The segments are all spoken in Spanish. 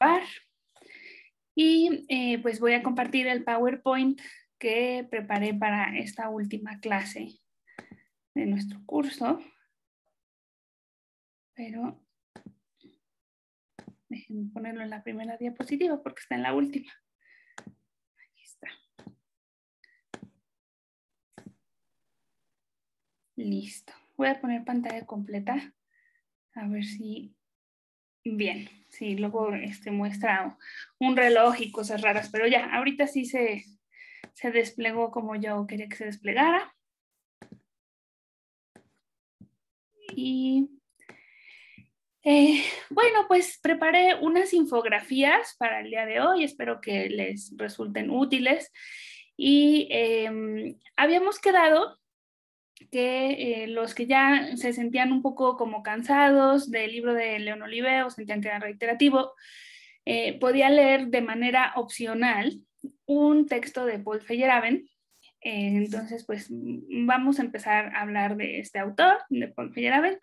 grabar y pues voy a compartir el PowerPoint que preparé para esta última clase de nuestro curso. Pero déjenme ponerlo en la primera diapositiva porque está en la última. Aquí está. Listo. Voy a poner pantalla completa. A ver si... Bien. Sí, luego muestra un reloj y cosas raras. Pero ya, ahorita sí se desplegó como yo quería que se desplegara. Y... bueno, pues preparé unas infografías para el día de hoy. Espero que les resulten útiles. Y habíamos quedado que los que ya se sentían un poco como cansados del libro de León Olivé o sentían que era reiterativo, podía leer de manera opcional un texto de Paul Feyerabend. Entonces, pues vamos a empezar a hablar de este autor, de Paul Feyerabend,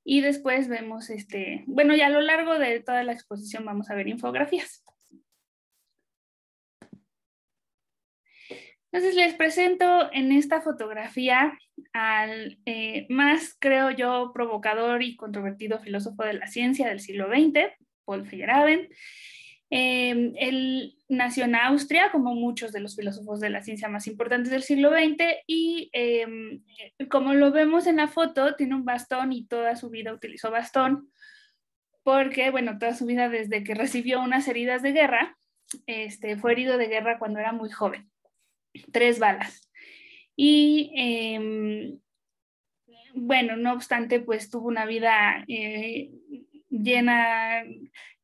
y después vemos, bueno, ya a lo largo de toda la exposición vamos a ver infografías. Entonces les presento en esta fotografía al más, creo yo, provocador y controvertido filósofo de la ciencia del siglo XX, Paul Feyerabend. Él nació en Austria, como muchos de los filósofos de la ciencia más importantes del siglo XX, y como lo vemos en la foto, tiene un bastón y toda su vida utilizó bastón, porque, bueno, toda su vida desde que recibió unas heridas de guerra, fue herido de guerra cuando era muy joven. 3 balas. Y bueno, no obstante, pues tuvo una vida llena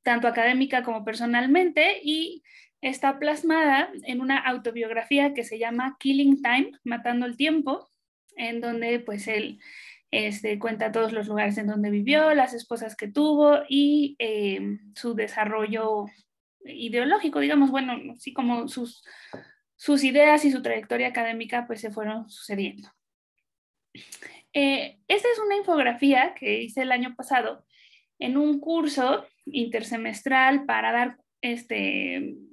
tanto académica como personalmente y está plasmada en una autobiografía que se llama Killing Time, Matando el Tiempo, en donde pues él cuenta todos los lugares en donde vivió, las esposas que tuvo y su desarrollo ideológico, digamos, bueno, así como sus ideas y su trayectoria académica pues se fueron sucediendo. Esta es una infografía que hice el año pasado en un curso intersemestral para dar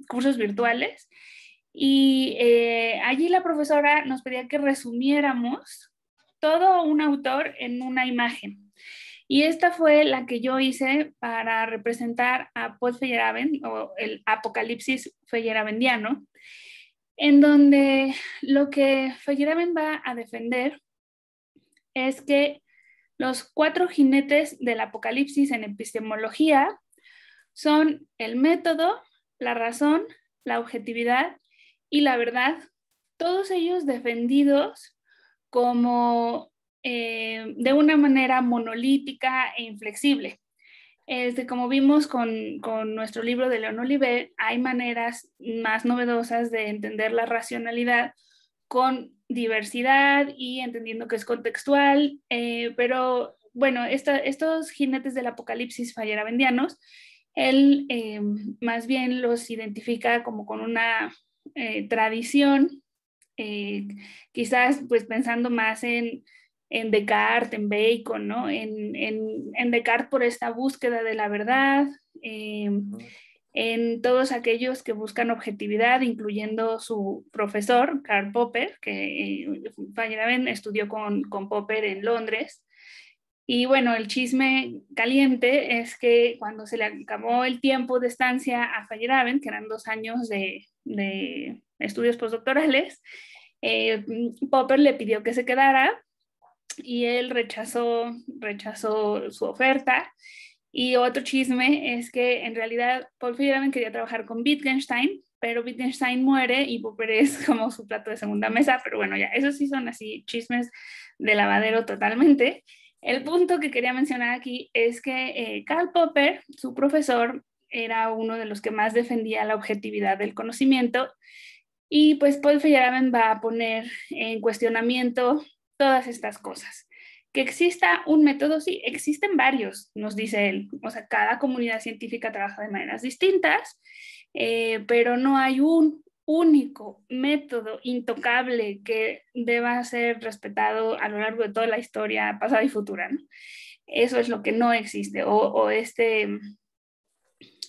cursos virtuales y allí la profesora nos pedía que resumiéramos todo un autor en una imagen. Y esta fue la que yo hice para representar a Paul Feyerabend o el Apocalipsis Feyerabendiano, en donde lo que Feyerabend va a defender es que los 4 jinetes del Apocalipsis en epistemología son el método, la razón, la objetividad y la verdad, todos ellos defendidos como de una manera monolítica e inflexible. Como vimos con nuestro libro de León Olivé, hay maneras más novedosas de entender la racionalidad con diversidad y entendiendo que es contextual, pero bueno, estos jinetes del apocalipsis feyerabendianos, él más bien los identifica como con una tradición, quizás pues pensando más en Descartes, en Bacon, ¿no? En Descartes por esta búsqueda de la verdad, en todos aquellos que buscan objetividad, incluyendo su profesor, Karl Popper, que Feyerabend estudió con Popper en Londres. Y bueno, el chisme caliente es que cuando se le acabó el tiempo de estancia a Feyerabend, que eran 2 años de estudios postdoctorales, Popper le pidió que se quedara y él rechazó su oferta. Y otro chisme es que en realidad Paul Feyerabend quería trabajar con Wittgenstein, pero Wittgenstein muere y Popper es como su plato de segunda mesa, pero bueno, ya, esos sí son así chismes de lavadero totalmente. El punto que quería mencionar aquí es que Karl Popper, su profesor, era uno de los que más defendía la objetividad del conocimiento y pues Paul Feyerabend va a poner en cuestionamiento todas estas cosas. Que exista un método, sí, existen varios, nos dice él. O sea, cada comunidad científica trabaja de maneras distintas, pero no hay un único método intocable que deba ser respetado a lo largo de toda la historia pasada y futura, ¿no? Eso es lo que no existe.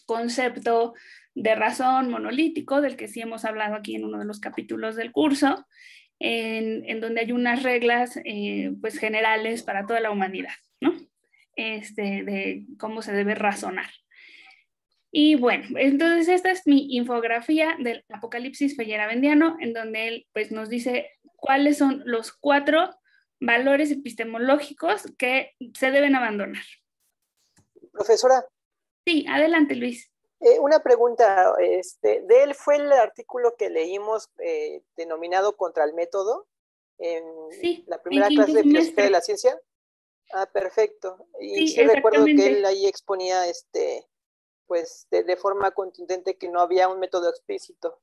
concepto de razón monolítico, del que sí hemos hablado aquí en uno de los capítulos del curso, en donde hay unas reglas pues generales para toda la humanidad, ¿no? De cómo se debe razonar. Y bueno, entonces esta es mi infografía del Apocalipsis feyerabendiano, en donde él pues nos dice cuáles son los 4 valores epistemológicos que se deben abandonar. Profesora. Sí, adelante, Luis. Una pregunta, de él fue el artículo que leímos denominado Contra el método, en sí, la primera clase de filosofía de la ciencia. Ah, perfecto. Y sí recuerdo que él ahí exponía pues de forma contundente que no había un método explícito.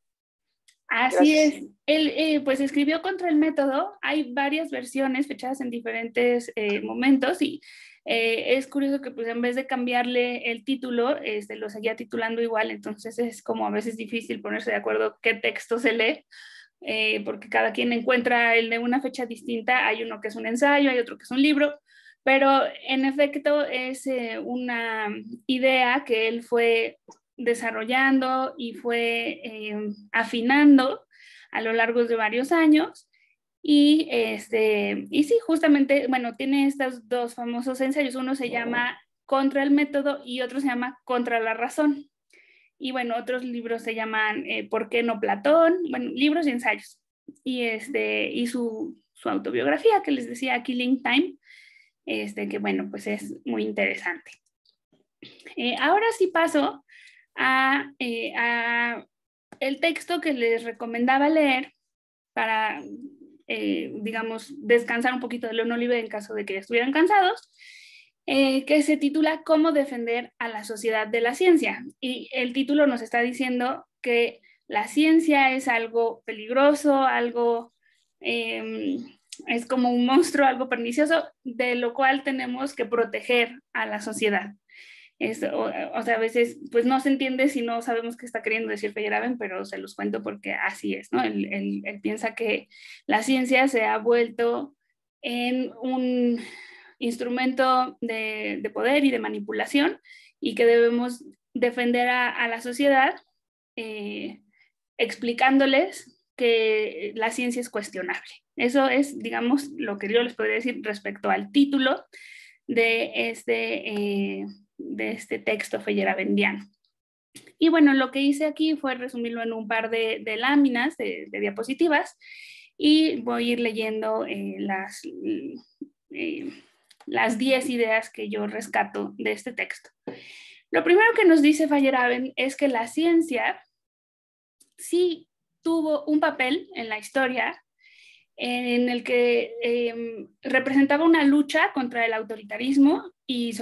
Así Gracias. Es. Él pues escribió Contra el método. Hay varias versiones fechadas en diferentes momentos y es curioso que pues en vez de cambiarle el título, lo seguía titulando igual, entonces es como a veces difícil ponerse de acuerdo qué texto se lee, porque cada quien encuentra el de una fecha distinta. Hay uno que es un ensayo, hay otro que es un libro, pero en efecto es una idea que él fue desarrollando y fue afinando a lo largo de varios años. Y sí, justamente, bueno, tiene estos 2 famosos ensayos. Uno se llama Contra el método y otro se llama Contra la razón. Y bueno, otros libros se llaman ¿Por qué no Platón? Bueno, libros y ensayos. Y su autobiografía que les decía, Killing Time, que bueno, pues es muy interesante. Ahora sí paso a el texto que les recomendaba leer para, digamos, descansar un poquito de León Olive en caso de que estuvieran cansados, que se titula ¿Cómo defender a la sociedad de la ciencia? Y el título nos está diciendo que la ciencia es algo peligroso, algo es como un monstruo, algo pernicioso, de lo cual tenemos que proteger a la sociedad. O sea, a veces pues no se entiende si no sabemos qué está queriendo decir Feyerabend, pero se los cuento porque así es, ¿no? Él piensa que la ciencia se ha vuelto en un instrumento de poder y de manipulación y que debemos defender a la sociedad explicándoles que la ciencia es cuestionable. Eso es, digamos, lo que yo les podría decir respecto al título de este texto feyerabendiano. Y bueno, lo que hice aquí fue resumirlo en un par de láminas, de diapositivas, y voy a ir leyendo las 10 ideas que yo rescato de este texto. Lo primero que nos dice Feyerabend es que la ciencia sí tuvo un papel en la historia en el que representaba una lucha contra el autoritarismo y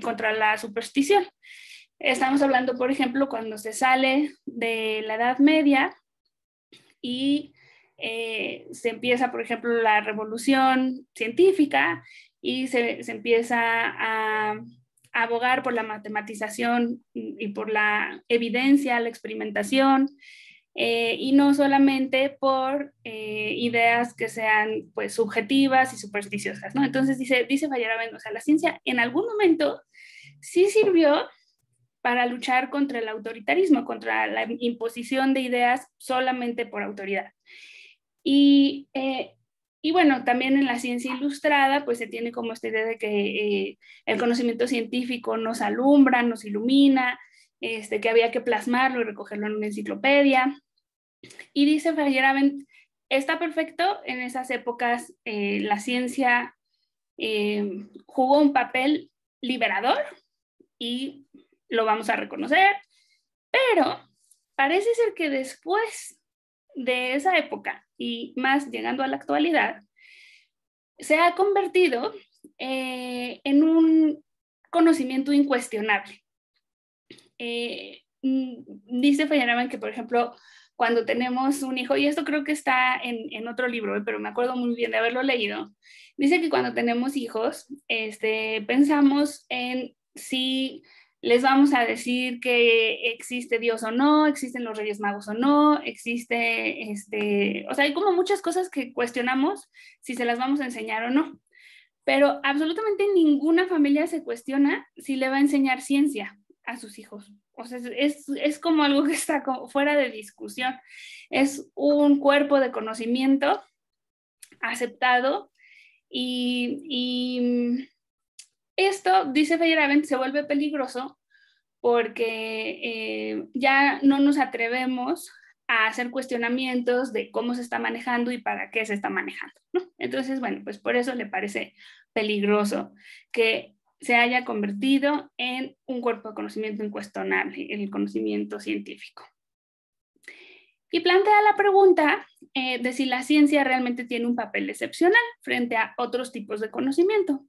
contra la superstición. Estamos hablando, por ejemplo, cuando se sale de la Edad Media y se empieza, por ejemplo, la revolución científica y se empieza a abogar por la matematización y por la evidencia, la experimentación, y no solamente por ideas que sean pues subjetivas y supersticiosas, ¿no? Entonces dice Feyerabend, o sea, la ciencia en algún momento sí sirvió para luchar contra el autoritarismo, contra la imposición de ideas solamente por autoridad. Y bueno, también en la ciencia ilustrada, pues se tiene como esta idea de que el conocimiento científico nos alumbra, nos ilumina, que había que plasmarlo y recogerlo en una enciclopedia. Y dice Feyerabend, está perfecto, en esas épocas la ciencia jugó un papel liberador y lo vamos a reconocer, pero parece ser que después de esa época y más llegando a la actualidad, se ha convertido en un conocimiento incuestionable. Dice Feyerabend que, por ejemplo, cuando tenemos un hijo, y esto creo que está en otro libro, pero me acuerdo muy bien de haberlo leído, dice que cuando tenemos hijos, pensamos en si les vamos a decir que existe Dios o no, existen los Reyes Magos o no, existe, o sea, hay como muchas cosas que cuestionamos si se las vamos a enseñar o no, pero absolutamente ninguna familia se cuestiona si le va a enseñar ciencia. a sus hijos. O sea, es como algo que está como fuera de discusión. Es un cuerpo de conocimiento aceptado y esto, dice Feyerabend, se vuelve peligroso porque ya no nos atrevemos a hacer cuestionamientos de cómo se está manejando y para qué se está manejando, ¿no? Entonces, bueno, pues por eso le parece peligroso que se haya convertido en un cuerpo de conocimiento incuestionable, el conocimiento científico. Y plantea la pregunta de si la ciencia realmente tiene un papel excepcional frente a otros tipos de conocimiento.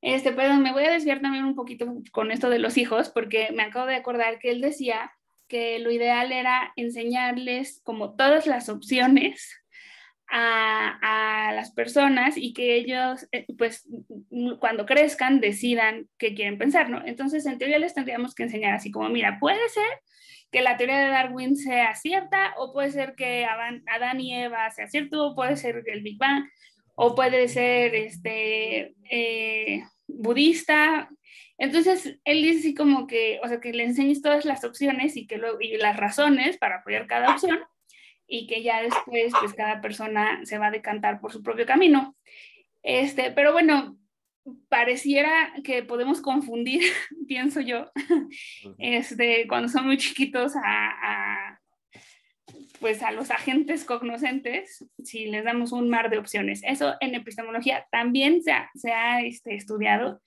Perdón, me voy a desviar también un poquito con esto de los hijos, porque me acabo de acordar que él decía que lo ideal era enseñarles como todas las opciones a las personas y que ellos, pues, cuando crezcan, decidan qué quieren pensar, ¿no? Entonces, en teoría les tendríamos que enseñar así como, mira, puede ser que la teoría de Darwin sea cierta, o puede ser que Adán y Eva sea cierto, o puede ser el Big Bang, o puede ser budista. Entonces, él dice así como que, o sea, que le enseñes todas las opciones y las razones para apoyar cada opción, y que ya después, pues, cada persona se va a decantar por su propio camino. Pero bueno, pareciera que podemos confundir, pienso yo, cuando son muy chiquitos pues a los agentes cognoscentes, si les damos un mar de opciones. Eso en epistemología también se ha estudiado.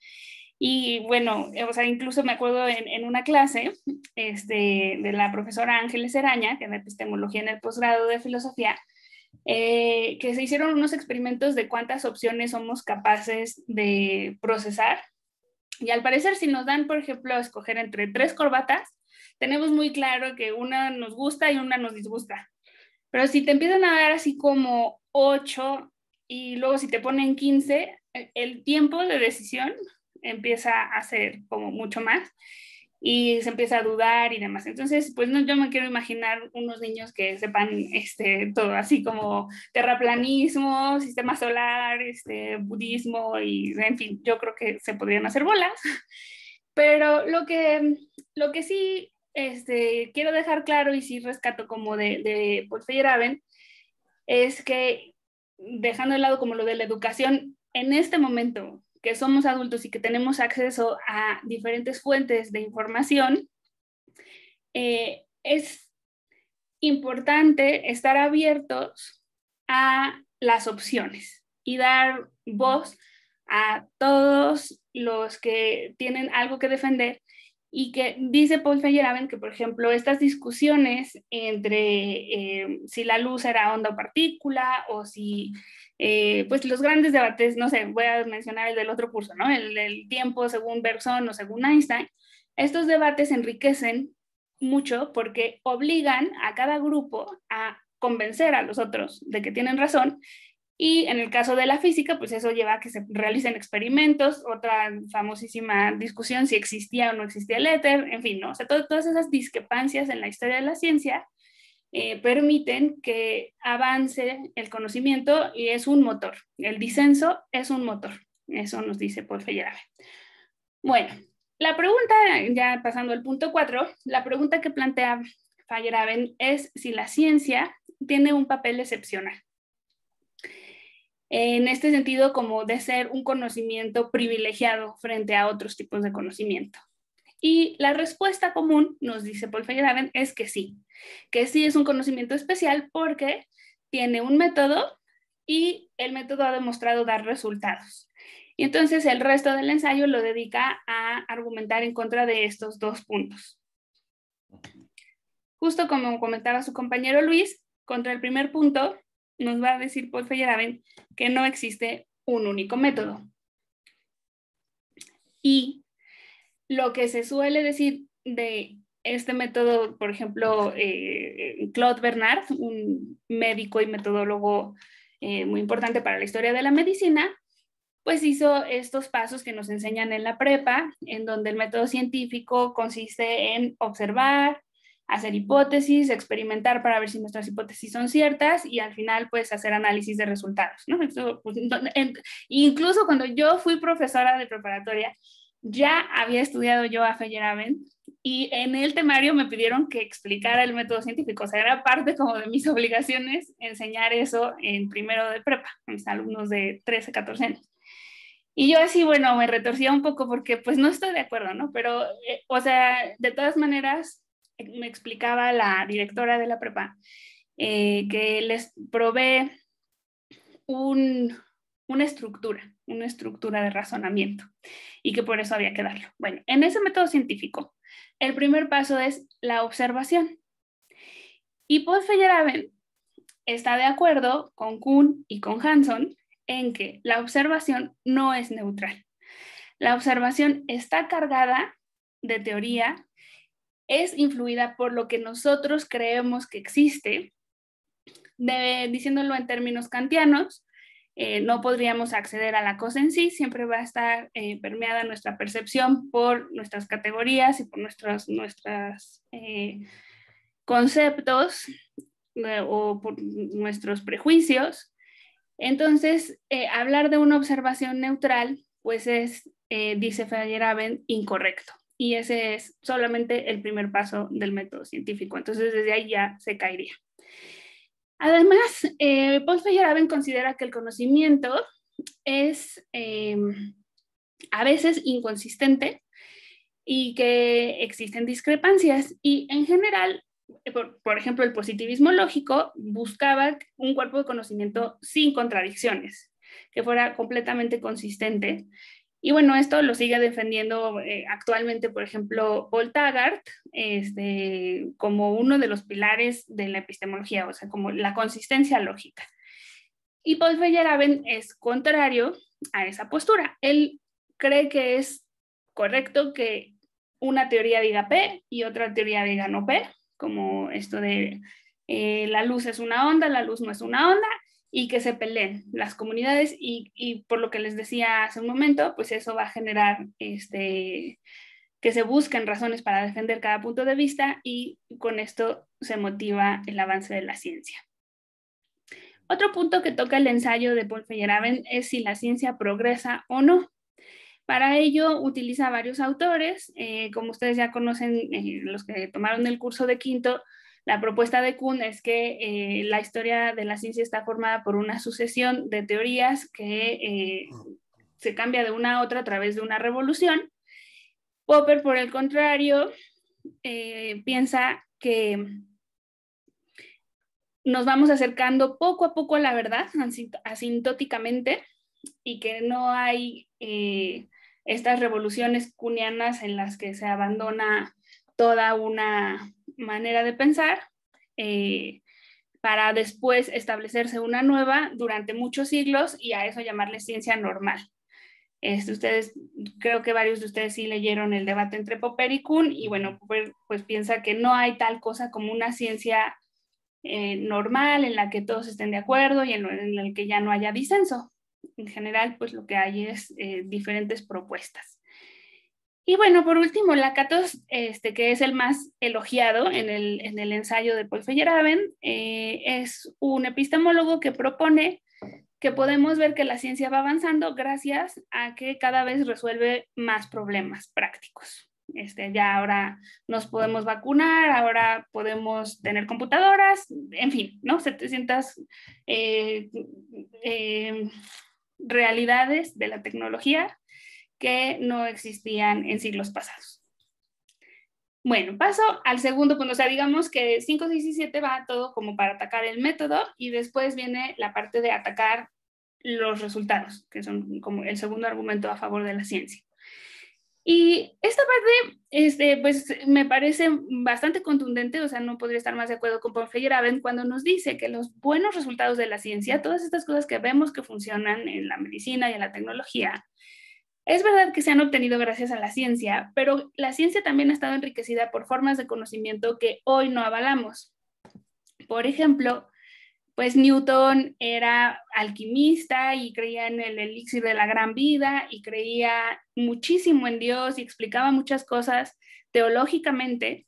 Y bueno, o sea, incluso me acuerdo en una clase de la profesora Ángeles Eraña, que da epistemología en el posgrado de filosofía, que se hicieron unos experimentos de cuántas opciones somos capaces de procesar. Y al parecer, si nos dan, por ejemplo, a escoger entre 3 corbatas, tenemos muy claro que una nos gusta y una nos disgusta. Pero si te empiezan a dar así como 8 y luego si te ponen 15, el tiempo de decisión empieza a ser como mucho más y se empieza a dudar y demás. Entonces, pues no, yo me quiero imaginar unos niños que sepan todo así como terraplanismo, sistema solar, budismo y en fin, yo creo que se podrían hacer bolas. Pero lo que sí quiero dejar claro y sí rescato como de Paul Feyerabend es que, dejando de lado como lo de la educación, en este momento que somos adultos y que tenemos acceso a diferentes fuentes de información, es importante estar abiertos a las opciones y dar voz a todos los que tienen algo que defender. Y que dice Paul Feyerabend que, por ejemplo, estas discusiones entre si la luz era onda o partícula, o si, pues los grandes debates, no sé, voy a mencionar el del otro curso, ¿no? El tiempo según Bergson o según Einstein, estos debates enriquecen mucho porque obligan a cada grupo a convencer a los otros de que tienen razón. Y en el caso de la física, pues eso lleva a que se realicen experimentos, otra famosísima discusión si existía o no existía el éter, en fin, ¿no? O sea, todas esas discrepancias en la historia de la ciencia permiten que avance el conocimiento y es un motor. El disenso es un motor. Eso nos dice Paul Feyerabend. Bueno, la pregunta, ya pasando al punto 4, la pregunta que plantea Feyerabend es si la ciencia tiene un papel excepcional. En este sentido, como de ser un conocimiento privilegiado frente a otros tipos de conocimiento. Y la respuesta común, nos dice Paul Feyerabend, es que sí es un conocimiento especial porque tiene un método y el método ha demostrado dar resultados. Y entonces el resto del ensayo lo dedica a argumentar en contra de estos 2 puntos. Justo como comentaba su compañero Luis, contra el primer punto, nos va a decir Paul Feyerabend que no existe un único método. Y lo que se suele decir de este método, por ejemplo, Claude Bernard, un médico y metodólogo muy importante para la historia de la medicina, pues hizo estos pasos que nos enseñan en la prepa, en donde el método científico consiste en observar, hacer hipótesis, experimentar para ver si nuestras hipótesis son ciertas y al final pues hacer análisis de resultados, ¿no? Esto, pues, incluso cuando yo fui profesora de preparatoria, ya había estudiado yo a Feyerabend y en el temario me pidieron que explicara el método científico. O sea, era parte como de mis obligaciones enseñar eso en primero de prepa, a mis alumnos de 13, 14 años. Y yo así, bueno, me retorcía un poco porque pues no estoy de acuerdo, ¿no? Pero, o sea, de todas maneras, me explicaba la directora de la prepa que les provee una estructura de razonamiento y que por eso había que darlo. Bueno, en ese método científico, el primer paso es la observación. Y Paul Feyerabend está de acuerdo con Kuhn y con Hanson en que la observación no es neutral. La observación está cargada de teoría, es influida por lo que nosotros creemos que existe, diciéndolo en términos kantianos, no podríamos acceder a la cosa en sí, siempre va a estar permeada nuestra percepción por nuestras categorías y por nuestros conceptos o por nuestros prejuicios. Entonces, hablar de una observación neutral, pues es, dice Feyerabend, incorrecto. Y ese es solamente el primer paso del método científico. Entonces, desde ahí ya se caería. Además, Paul Feyerabend considera que el conocimiento es a veces inconsistente y que existen discrepancias. Y en general, por ejemplo, el positivismo lógico buscaba un cuerpo de conocimiento sin contradicciones, que fuera completamente consistente. Y bueno, esto lo sigue defendiendo actualmente, por ejemplo, Paul Taggart, como uno de los pilares de la epistemología, o sea, como la consistencia lógica. Y Paul Feyerabend es contrario a esa postura. Él cree que es correcto que una teoría diga P y otra teoría diga no P, como esto de la luz es una onda, la luz no es una onda, y que se peleen las comunidades y por lo que les decía hace un momento, pues eso va a generar que se busquen razones para defender cada punto de vista y con esto se motiva el avance de la ciencia. Otro punto que toca el ensayo de Paul Feyerabend es si la ciencia progresa o no. Para ello utiliza varios autores, como ustedes ya conocen, los que tomaron el curso de quinto, la propuesta de Kuhn es que la historia de la ciencia está formada por una sucesión de teorías que se cambia de una a otra a través de una revolución. Popper, por el contrario, piensa que nos vamos acercando poco a poco a la verdad, asintóticamente, y que no hay estas revoluciones kuhnianas en las que se abandona toda una manera de pensar para después establecerse una nueva durante muchos siglos y a eso llamarle ciencia normal. Ustedes, creo que varios de ustedes sí leyeron el debate entre Popper y Kuhn y bueno, Popper pues piensa que no hay tal cosa como una ciencia normal en la que todos estén de acuerdo y en el que ya no haya disenso. En general, pues lo que hay es diferentes propuestas. Y bueno, por último, Lakatos, que es el más elogiado en el ensayo de Paul Feyerabend, es un epistemólogo que propone que podemos ver que la ciencia va avanzando gracias a que cada vez resuelve más problemas prácticos. Ya ahora nos podemos vacunar, ahora podemos tener computadoras, en fin, ¿no? 700 realidades de la tecnología que no existían en siglos pasados. Bueno, paso al segundo punto, o sea, digamos que 5, 6 y 7 va todo como para atacar el método y después viene la parte de atacar los resultados, que son como el segundo argumento a favor de la ciencia. Y esta parte, pues me parece bastante contundente, o sea, no podría estar más de acuerdo con Paul Feyerabend cuando nos dice que los buenos resultados de la ciencia, todas estas cosas que vemos que funcionan en la medicina y en la tecnología, es verdad que se han obtenido gracias a la ciencia, pero la ciencia también ha estado enriquecida por formas de conocimiento que hoy no avalamos. Por ejemplo, pues Newton era alquimista y creía en el elixir de la gran vida y creía muchísimo en Dios y explicaba muchas cosas teológicamente.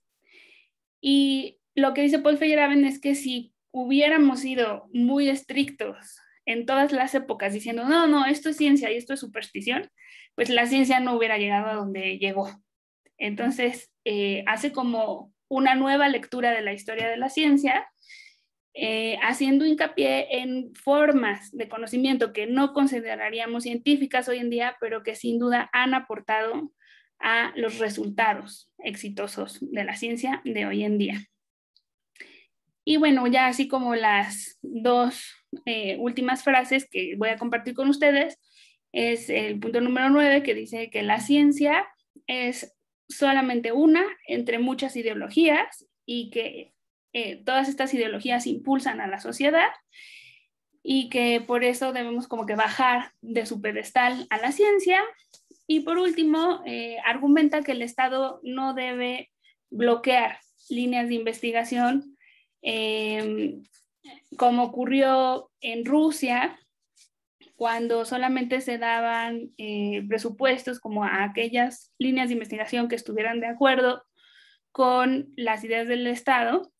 Y lo que dice Paul Feyerabend es que si hubiéramos sido muy estrictos en todas las épocas diciendo, no, esto es ciencia y esto es superstición, pues la ciencia no hubiera llegado a donde llegó. Entonces, hace como una nueva lectura de la historia de la ciencia, haciendo hincapié en formas de conocimiento que no consideraríamos científicas hoy en día, pero que sin duda han aportado a los resultados exitosos de la ciencia de hoy en día. Y bueno, ya así como las dos últimas frases que voy a compartir con ustedes, es el punto número 9, que dice que la ciencia es solamente una entre muchas ideologías y que todas estas ideologías impulsan a la sociedad y que por eso debemos como que bajar de su pedestal a la ciencia. Y por último, argumenta que el Estado no debe bloquear líneas de investigación, como ocurrió en Rusia, cuando solamente se daban presupuestos como a aquellas líneas de investigación que estuvieran de acuerdo con las ideas del Estado.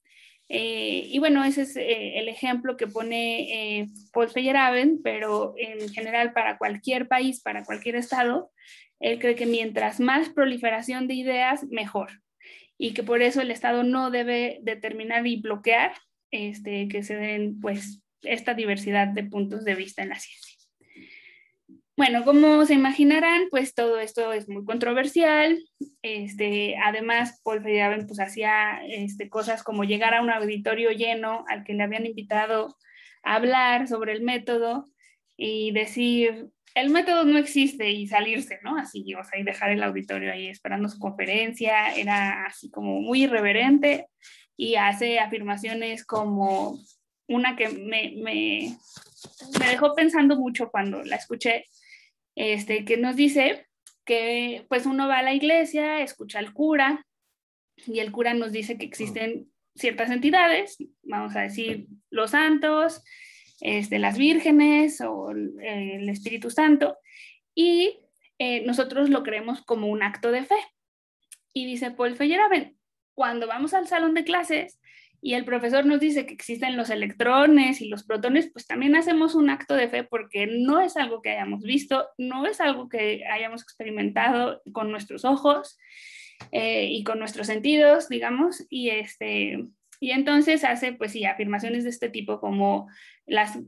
Y bueno, ese es el ejemplo que pone Paul Feyerabend, pero en general para cualquier país, para cualquier estado, él cree que mientras más proliferación de ideas, mejor. Y que por eso el Estado no debe determinar y bloquear que se den pues esta diversidad de puntos de vista en la ciencia. Bueno, como se imaginarán, pues todo esto es muy controversial. Además, Paul Feyerabend pues hacía cosas como llegar a un auditorio lleno al que le habían invitado a hablar sobre el método y decir, el método no existe, y salirse, ¿no? Así, o sea, y dejar el auditorio ahí esperando su conferencia. Era así como muy irreverente y hace afirmaciones como una que me dejó pensando mucho cuando la escuché, que nos dice que pues uno va a la iglesia, escucha al cura y el cura nos dice que existen ciertas entidades, vamos a decir los santos, las vírgenes o el Espíritu Santo, y nosotros lo creemos como un acto de fe. Y dice Paul Feyerabend, cuando vamos al salón de clases y el profesor nos dice que existen los electrones y los protones, pues también hacemos un acto de fe porque no es algo que hayamos visto, no es algo que hayamos experimentado con nuestros ojos y con nuestros sentidos, digamos, y entonces hace, pues sí, afirmaciones de este tipo como las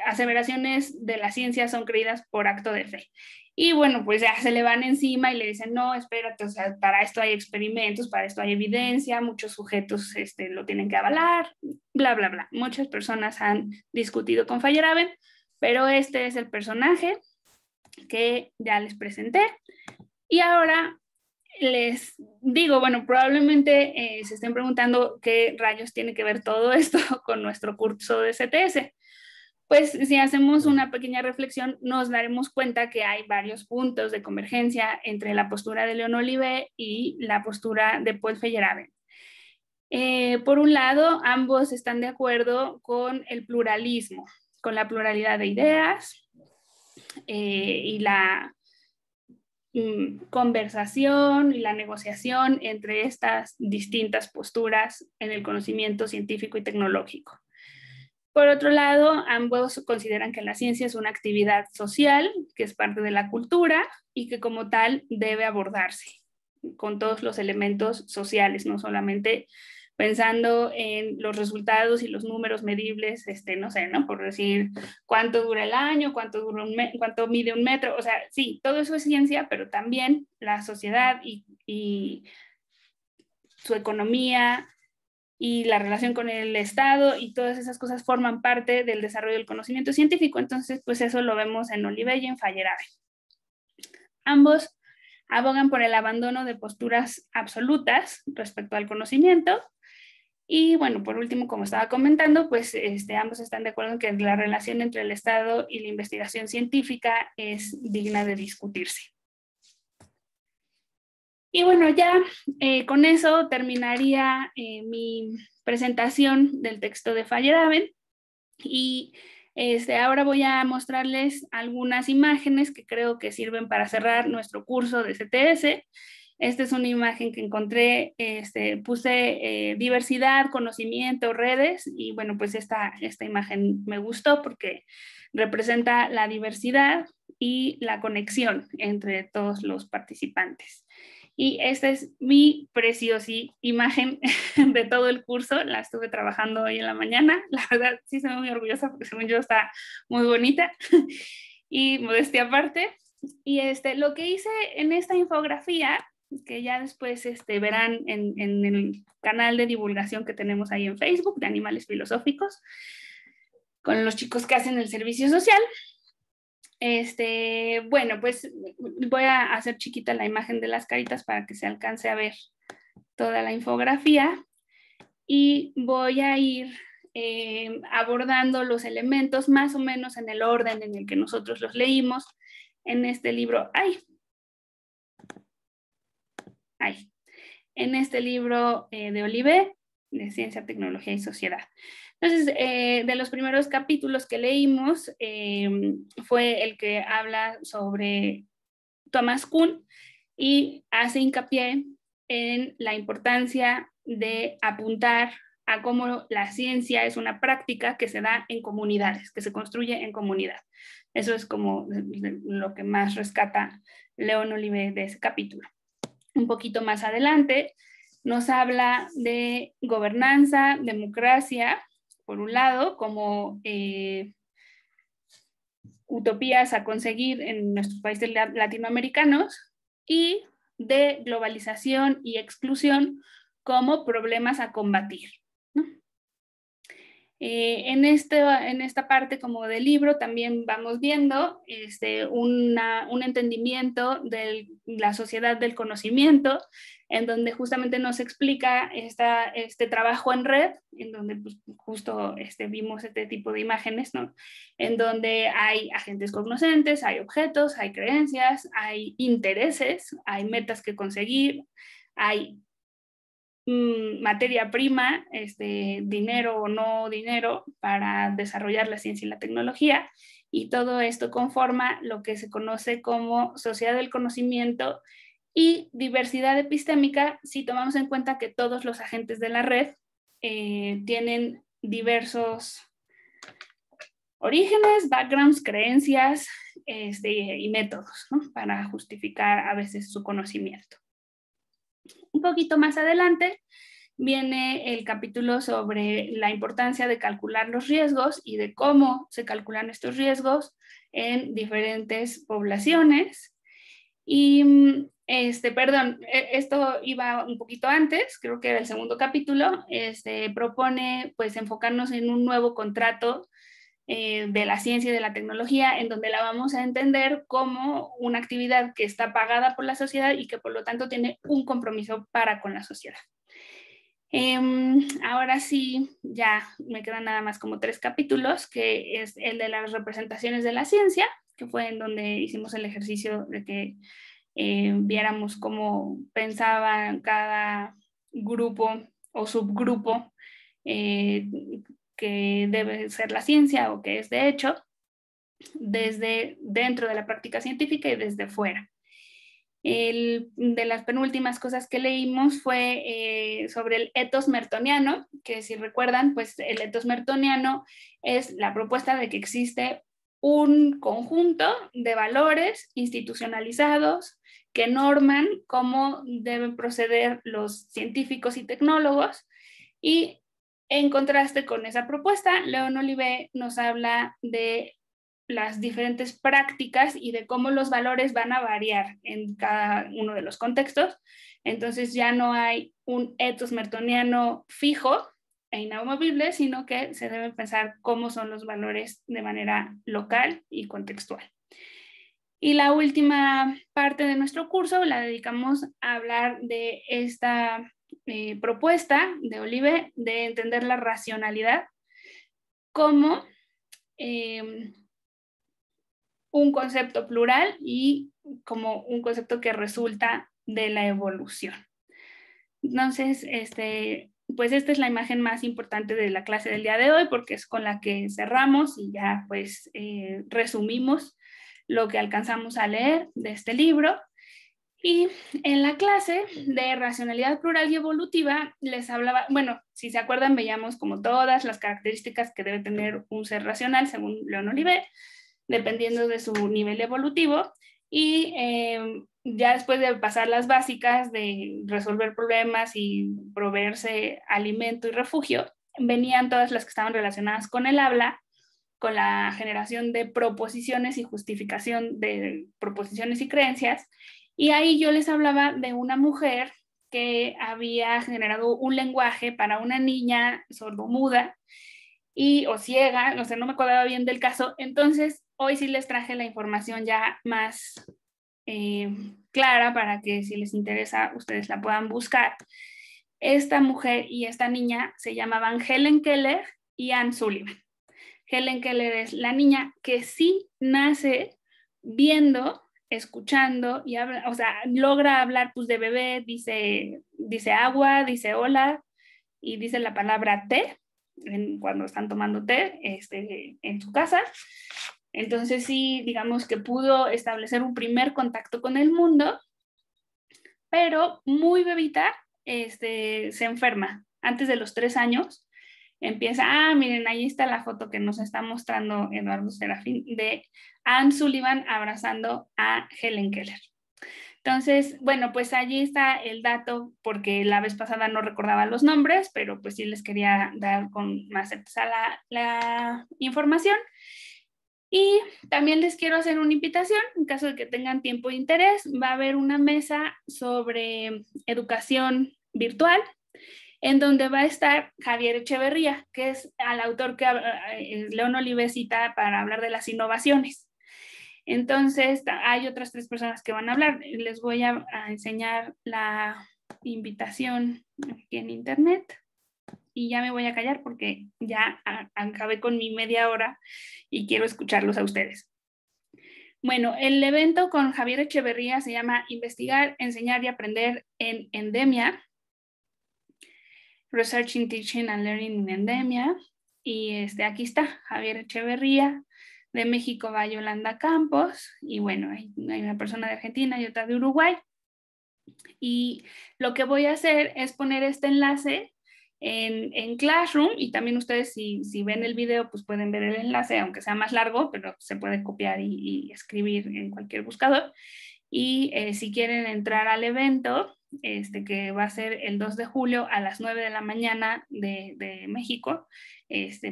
aseveraciones de la ciencia son creídas por acto de fe. Y bueno, pues ya se le van encima y le dicen, no, espérate, o sea, para esto hay experimentos, para esto hay evidencia, muchos sujetos lo tienen que avalar, bla, bla, bla. Muchas personas han discutido con Feyerabend, pero este es el personaje que ya les presenté. Y ahora les digo, bueno, probablemente se estén preguntando qué rayos tiene que ver todo esto con nuestro curso de CTS. Pues si hacemos una pequeña reflexión, nos daremos cuenta que hay varios puntos de convergencia entre la postura de Leon Olivet y la postura de Paul Feyerabend. Por un lado, ambos están de acuerdo con el pluralismo, con la pluralidad de ideas y la conversación y la negociación entre estas distintas posturas en el conocimiento científico y tecnológico. Por otro lado, ambos consideran que la ciencia es una actividad social, que es parte de la cultura y que como tal debe abordarse con todos los elementos sociales, no solamente pensando en los resultados y los números medibles, no sé, ¿no? Por decir cuánto dura el año, cuánto mide un metro, o sea, sí, todo eso es ciencia, pero también la sociedad y su economía y la relación con el Estado y todas esas cosas forman parte del desarrollo del conocimiento científico. Entonces, pues eso lo vemos en Olivet y en Feyerabend. Ambos abogan por el abandono de posturas absolutas respecto al conocimiento. Y bueno, por último, como estaba comentando, pues ambos están de acuerdo en que la relación entre el Estado y la investigación científica es digna de discutirse. Y bueno, ya con eso terminaría mi presentación del texto de Feyerabend y ahora voy a mostrarles algunas imágenes que creo que sirven para cerrar nuestro curso de CTS. Esta es una imagen que encontré, puse diversidad, conocimiento, redes, y bueno, pues esta imagen me gustó porque representa la diversidad y la conexión entre todos los participantes. Y esta es mi preciosa imagen de todo el curso. La estuve trabajando hoy en la mañana. La verdad, sí estoy muy orgullosa porque según yo está muy bonita. Y modestia aparte. Y lo que hice en esta infografía, que ya después verán en el canal de divulgación que tenemos ahí en Facebook, de Animales Filosóficos, con los chicos que hacen el servicio social. Bueno, pues voy a hacer chiquita la imagen de las caritas para que se alcance a ver toda la infografía y voy a ir abordando los elementos más o menos en el orden en el que nosotros los leímos en este libro. En este libro de Olivet, de Ciencia, Tecnología y Sociedad. Entonces, de los primeros capítulos que leímos, fue el que habla sobre Thomas Kuhn y hace hincapié en la importancia de apuntar a cómo la ciencia es una práctica que se da en comunidades, que se construye en comunidad. Eso es como lo que más rescata León Olivet de ese capítulo. Un poquito más adelante nos habla de gobernanza, democracia, por un lado, como utopías a conseguir en nuestros países latinoamericanos, y de globalización y exclusión como problemas a combatir, ¿no? En esta parte como del libro también vamos viendo un entendimiento de la sociedad del conocimiento, en donde justamente nos explica este trabajo en red, en donde pues, justo vimos este tipo de imágenes, ¿no? En donde hay agentes cognoscentes, hay objetos, hay creencias, hay intereses, hay metas que conseguir, hay materia prima, dinero o no dinero para desarrollar la ciencia y la tecnología, y todo esto conforma lo que se conoce como sociedad del conocimiento y diversidad epistémica, si tomamos en cuenta que todos los agentes de la red tienen diversos orígenes, backgrounds, creencias y métodos, ¿no? Para justificar a veces su conocimiento. Un poquito más adelante viene el capítulo sobre la importancia de calcular los riesgos y de cómo se calculan estos riesgos en diferentes poblaciones. Y, esto iba un poquito antes, creo que era el segundo capítulo, propone pues enfocarnos en un nuevo contrato de la ciencia y de la tecnología, en donde la vamos a entender como una actividad que está pagada por la sociedad y que por lo tanto tiene un compromiso para con la sociedad. Ahora sí, ya me quedan nada más como 3 capítulos, que es el de las representaciones de la ciencia, que fue en donde hicimos el ejercicio de que viéramos cómo pensaba cada grupo o subgrupo que debe ser la ciencia o que es de hecho, desde dentro de la práctica científica y desde fuera. De las penúltimas cosas que leímos fue sobre el ethos mertoniano, que si recuerdan, pues el ethos mertoniano es la propuesta de que existe un conjunto de valores institucionalizados que norman cómo deben proceder los científicos y tecnólogos, y en contraste con esa propuesta, León Olivet nos habla de las diferentes prácticas y de cómo los valores van a variar en cada uno de los contextos. Entonces ya no hay un ethos mertoniano fijo e inamovible, sino que se debe pensar cómo son los valores de manera local y contextual. Y la última parte de nuestro curso la dedicamos a hablar de esta propuesta de Olivet de entender la racionalidad como un concepto plural y como un concepto que resulta de la evolución. Entonces, pues esta es la imagen más importante de la clase del día de hoy, porque es con la que cerramos y ya pues resumimos lo que alcanzamos a leer de este libro. Y en la clase de racionalidad plural y evolutiva les hablaba, bueno, si se acuerdan, veíamos como todas las características que debe tener un ser racional según León Olivet. dependiendo de su nivel evolutivo. Y ya después de pasar las básicas de resolver problemas y proveerse alimento y refugio, venían todas las que estaban relacionadas con el habla, con la generación de proposiciones y justificación de proposiciones y creencias. Y ahí yo les hablaba de una mujer que había generado un lenguaje para una niña sordomuda o ciega, o sea, no me acordaba bien del caso. Entonces, hoy sí les traje la información ya más clara para que si les interesa, ustedes la puedan buscar. Esta mujer y esta niña se llamaban Helen Keller y Anne Sullivan. Helen Keller es la niña que sí nace viendo, escuchando y habla, o sea, logra hablar pues de bebé, dice agua, dice hola y dice la palabra té cuando están tomando té en su casa. Entonces sí, digamos que pudo establecer un primer contacto con el mundo, pero muy bebita se enferma. Antes de los 3 años empieza, miren, ahí está la foto que nos está mostrando Eduardo Serafín de Anne Sullivan abrazando a Helen Keller. Entonces, bueno, pues allí está el dato, porque la vez pasada no recordaba los nombres, pero pues sí les quería dar con más certeza la información. Y también les quiero hacer una invitación, en caso de que tengan tiempo e interés, va a haber una mesa sobre educación virtual, en donde va a estar Javier Echeverría, que es el autor que León Olive cita para hablar de las innovaciones. Entonces, hay otras 3 personas que van a hablar. Les voy a enseñar la invitación aquí en internet y ya me voy a callar porque ya acabé con mi media hora y quiero escucharlos a ustedes. Bueno, el evento con Javier Echeverría se llama Investigar, Enseñar y Aprender en Endemia, Researching, Teaching and Learning in Endemia. Y aquí está Javier Echeverría. De México va Yolanda Campos, y bueno, hay una persona de Argentina y otra de Uruguay. Y lo que voy a hacer es poner este enlace en Classroom, y también ustedes si ven el video pues pueden ver el enlace, aunque sea más largo, pero se puede copiar y escribir en cualquier buscador. Y si quieren entrar al evento, que va a ser el 2 de julio a las 9 de la mañana de México,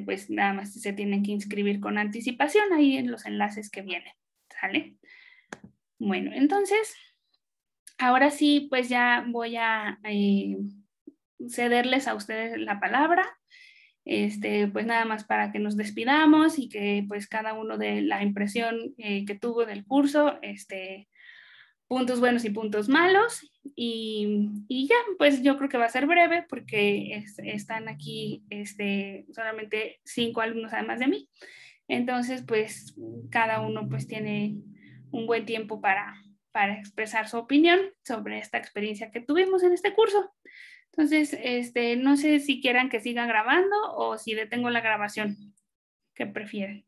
pues nada más se tienen que inscribir con anticipación ahí en los enlaces que vienen, ¿sale? Bueno, entonces, ahora sí, pues ya voy a cederles a ustedes la palabra. Pues nada más para que nos despidamos y que pues cada uno de la impresión que tuvo del curso, puntos buenos y puntos malos, y ya, pues yo creo que va a ser breve porque están aquí solamente 5 alumnos además de mí. Entonces, pues cada uno pues tiene un buen tiempo para expresar su opinión sobre esta experiencia que tuvimos en este curso. Entonces, no sé si quieran que siga grabando o si detengo la grabación. ¿Qué prefieren?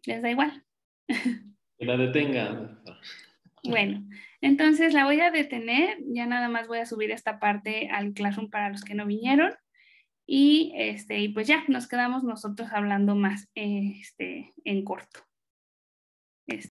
¿Les da igual? Que la detenga. Bueno, entonces la voy a detener. Ya nada más voy a subir esta parte al Classroom para los que no vinieron. Y pues ya nos quedamos nosotros hablando más en corto.